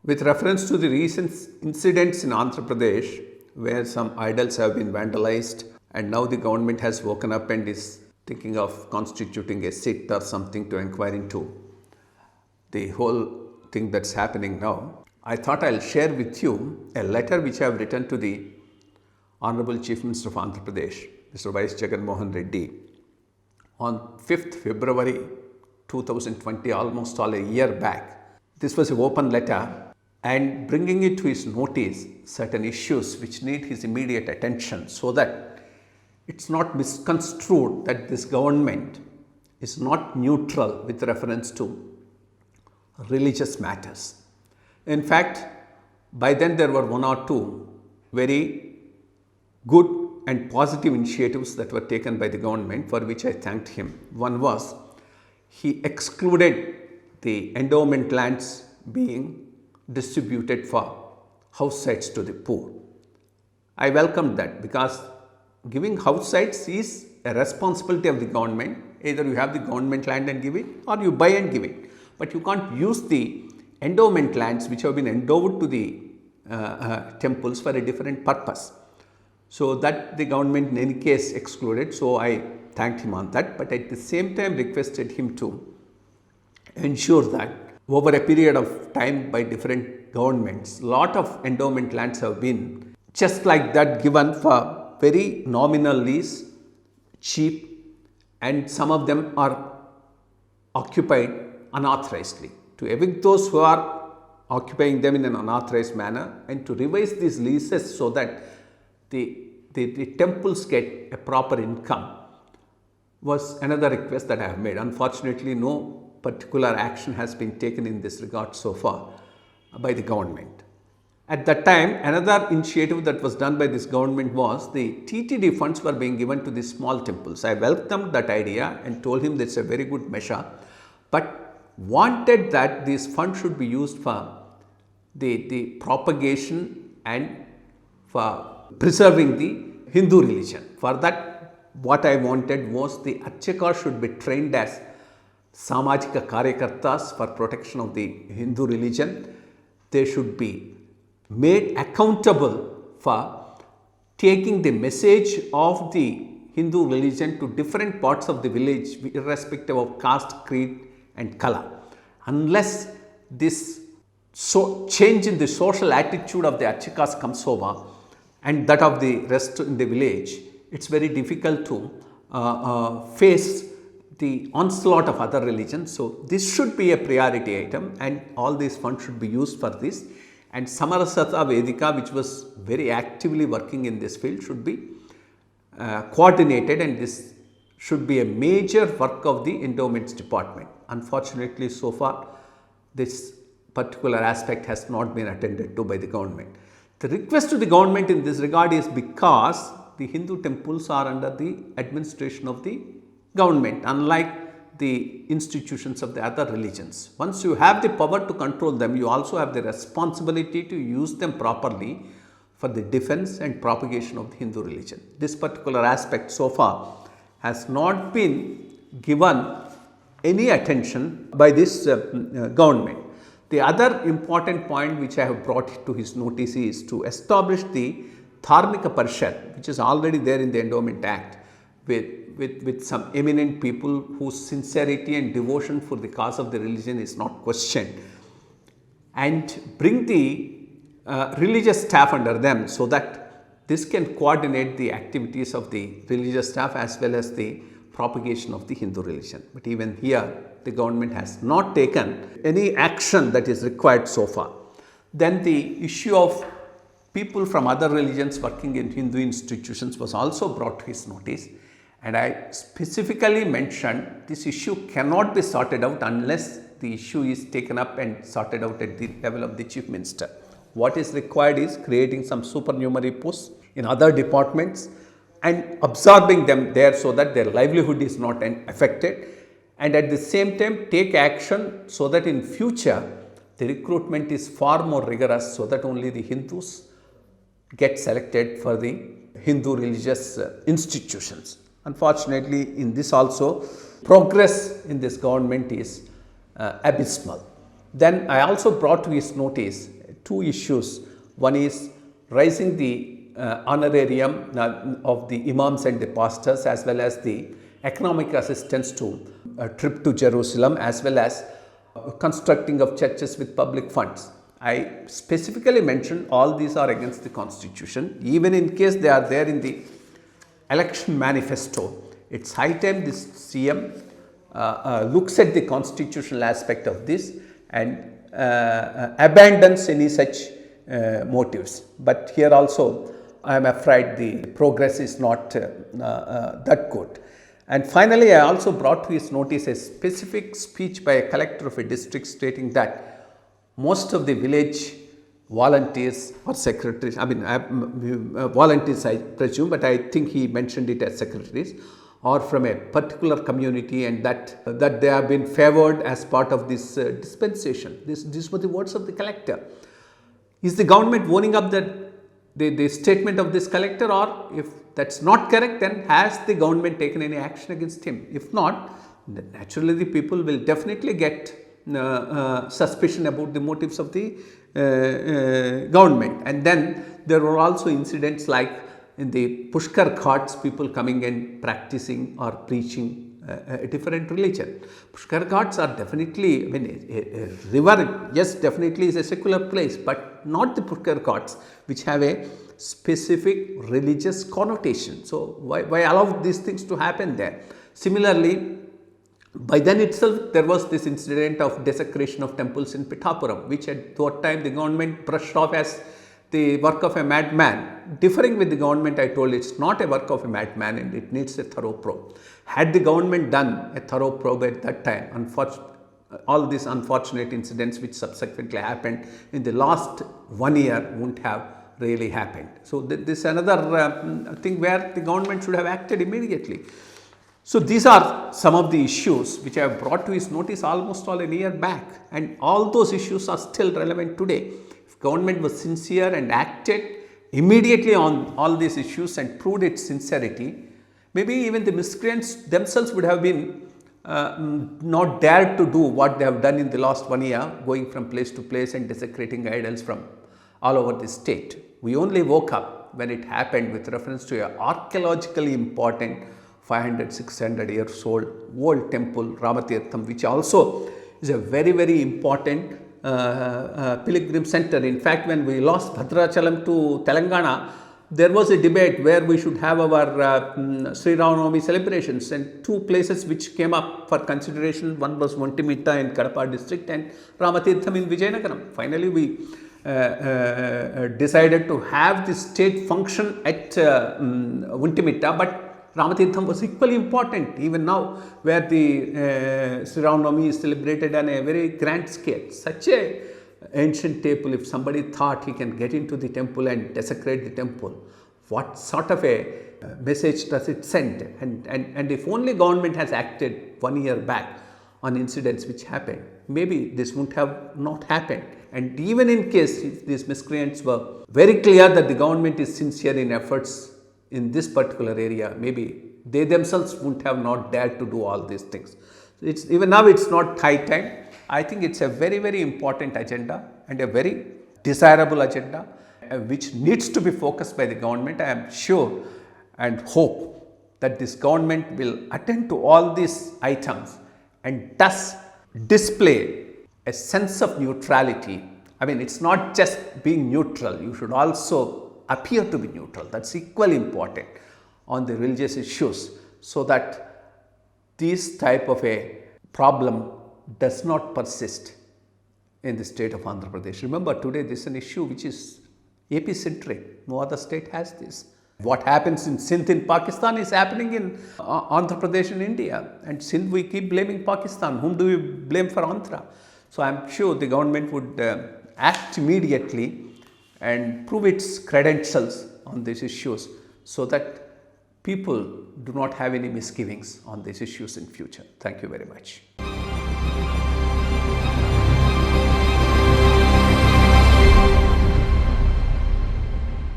With reference to the recent incidents in Andhra Pradesh, where some idols have been vandalized, and now the government has woken up and is thinking of constituting a sit or something to inquire into the whole thing that's happening now, I thought I'll share with you a letter which I have written to the Honorable Chief Minister of Andhra Pradesh, Mr. Y. S. Jagan Mohan Reddy, on 5th February 2020, almost all a year back. This was an open letter and bringing it to his notice certain issues which need his immediate attention so that it's not misconstrued that this government is not neutral with reference to religious matters. In fact, by then there were one or two very good and positive initiatives that were taken by the government, for which I thanked him. One was he excluded the endowment lands being distributed for house sites to the poor. I welcomed that because giving house sites is a responsibility of the government. Either you have the government land and give it, or you buy and give it. But you can't use the endowment lands which have been endowed to the temples for a different purpose. So that the government in any case excluded. So I thanked him on that, but at the same time requested him to ensure that over a period of time by different governments, lot of endowment lands have been just like that given for very nominal lease, cheap, and some of them are occupied unauthorizedly. To evict those who are occupying them in an unauthorized manner and to revise these leases so that the temples get a proper income was another request that I have made. Unfortunately, no particular action has been taken in this regard so far by the government. At that time, another initiative that was done by this government was the TTD funds were being given to the small temples. I welcomed that idea and told him that's a very good measure, but wanted that these funds should be used for the propagation and for preserving the Hindu religion. For that, what I wanted was the Archakas should be trained as Samajika Karyakartas for protection of the Hindu religion. They should be made accountable for taking the message of the Hindu religion to different parts of the village, irrespective of caste, creed and color. Unless this change in the social attitude of the Archakas comes over and that of the rest in the village, it's very difficult to face the onslaught of other religions. So this should be a priority item and all these funds should be used for this. And Samarasata Vedika, which was very actively working in this field, should be coordinated, and this should be a major work of the endowments department. Unfortunately, so far this particular aspect has not been attended to by the government. The request to the government in this regard is because the Hindu temples are under the administration of the government, unlike the institutions of the other religions. Once you have the power to control them, you also have the responsibility to use them properly for the defense and propagation of the Hindu religion. This particular aspect so far has not been given any attention by this government. The other important point which I have brought to his notice is to establish the Dharmika Parishad, which is already there in the Endowment Act, with some eminent people whose sincerity and devotion for the cause of the religion is not questioned, and bring the religious staff under them so that this can coordinate the activities of the religious staff as well as the propagation of the Hindu religion. But even here, the government has not taken any action that is required so far. Then the issue of people from other religions working in Hindu institutions was also brought to his notice, and I specifically mentioned this issue cannot be sorted out unless the issue is taken up and sorted out at the level of the Chief Minister. What is required is creating some supernumerary posts in other departments and absorbing them there so that their livelihood is not affected, and at the same time take action so that in future the recruitment is far more rigorous so that only the Hindus get selected for the Hindu religious institutions. Unfortunately, in this also progress in this government is abysmal. Then I also brought to his notice two issues. One is raising the honorarium of the imams and the pastors, as well as the economic assistance to a trip to Jerusalem, as well as constructing of churches with public funds. I specifically mentioned all these are against the constitution, even in case they are there in the election manifesto. It's high time this CM looks at the constitutional aspect of this and abandons any such motives. But here also I am afraid the progress is not that good. And finally, I also brought to his notice a specific speech by a collector of a district stating that most of the village volunteers or secretaries, volunteers I presume, but I think he mentioned it as secretaries, are from a particular community, and that they have been favored as part of this dispensation. These were the words of the collector. Is the government owning up the statement of this collector, or if that's not correct, then has the government taken any action against him? If not, then naturally the people will definitely get suspicion about the motives of the government. And then there were also incidents like in the Pushkar Ghats, people coming and practicing or preaching a different religion. Pushkar Ghats are definitely, a river, yes, definitely is a secular place, but not the Pushkar Ghats, which have a specific religious connotation. So why allow these things to happen there? Similarly, by then itself, there was this incident of desecration of temples in Pithapuram, which at that time the government brushed off as the work of a madman. Differing with the government, I told it's not a work of a madman and it needs a thorough probe. Had the government done a thorough probe at that time, all these unfortunate incidents which subsequently happened in the last 1 year wouldn't have really happened. So this is another thing where the government should have acted immediately. So these are some of the issues which I have brought to his notice almost all a year back, and all those issues are still relevant today. If government was sincere and acted immediately on all these issues and proved its sincerity, maybe even the miscreants themselves would have been not dared to do what they have done in the last 1 year, going from place to place and desecrating idols from all over the state. We only woke up when it happened with reference to an archaeologically important 500-600 years old temple, Ramatirtham, which also is a very, very important pilgrim center. In fact, when we lost Bhadrachalam to Telangana, there was a debate where we should have our Sri Ramanavami celebrations, and two places which came up for consideration. One was Vontimita in Kadapa district and Ramatirtham in Vijayanagaram. Finally, we decided to have the state function at Vontimita, but Ramatirtham was equally important even now, where the Sri Ramanavami is celebrated on a very grand scale. Such a ancient temple, if somebody thought he can get into the temple and desecrate the temple, what sort of a message does it send? And if only government has acted 1 year back on incidents which happened, maybe this wouldn't have not happened. And even in case if these miscreants were very clear that the government is sincere in efforts in this particular area, maybe they themselves wouldn't have not dared to do all these things. Even now it's not high time. I think it's a very, very important agenda and a very desirable agenda which needs to be focused by the government. I am sure and hope that this government will attend to all these items and thus display a sense of neutrality. It's not just being neutral, you should also appear to be neutral. That's equally important on the religious issues, so that this type of a problem does not persist in the state of Andhra Pradesh. Remember, today this is an issue which is AP centric. No other state has this. What happens in Sindh in Pakistan is happening in Andhra Pradesh in India, and Sindh we keep blaming Pakistan. Whom do we blame for Andhra? So I am sure the government would act immediately and prove its credentials on these issues, so that people do not have any misgivings on these issues in future. Thank you very much.